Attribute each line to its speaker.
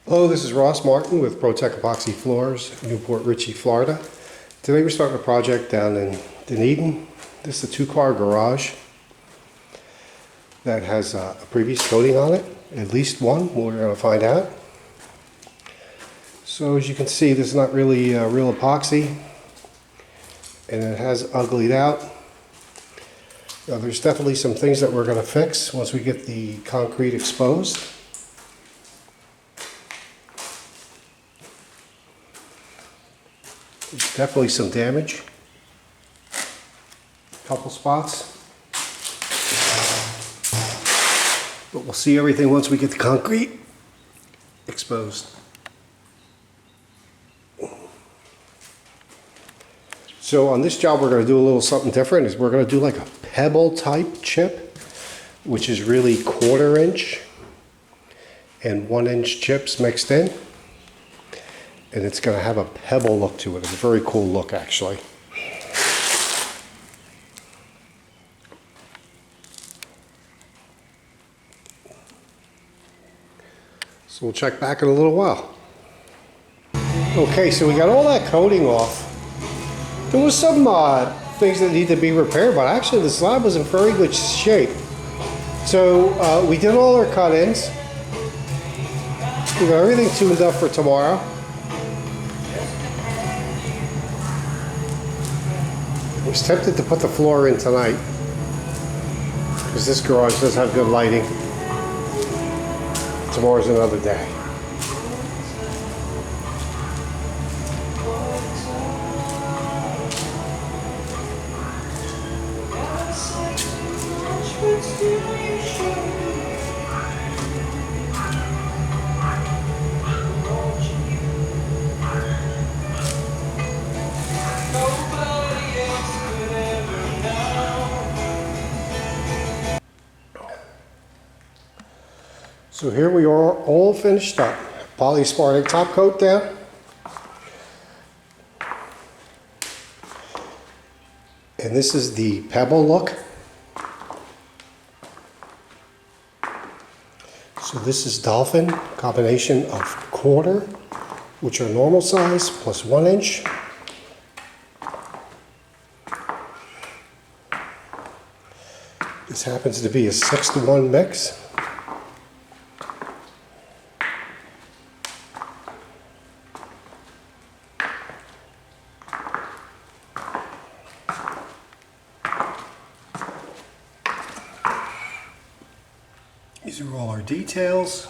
Speaker 1: Hello, this is Ross Martin with ProTech Epoxy Floors, Newport Richey, Florida. Today we're starting a project down in Dunedin. This is a two-car garage that has a previous coating on it, at least one. We're going to find out. So as you can see, this is not really real epoxy, and it has uglied out. Now, there's definitely some things that we're going to fix once we get the concrete exposed. There's definitely some damage, a couple spots, but we'll see everything once we get the concrete exposed. So on this job we're going to do a little something different. Is we're going to do like a pebble type chip, which is really 1/4 inch and 1 inch chips mixed in. And it's going to have a pebble look to it. It's a very cool look, actually. So we'll check back in a little while. Okay, so we got all that coating off. There was some things that need to be repaired, but actually the slab was in very good shape. So we did all our cut-ins. We got everything tuned up for tomorrow. I was tempted to put the floor in tonight because this garage does have good lighting. Tomorrow's another day. So here we are, all finished up. Polyaspartic top coat down. And this is the pebble look. So this is dolphin, combination of 1/4, which are normal size, plus 1 inch. This happens to be a 6-to-1 mix. These are all our details.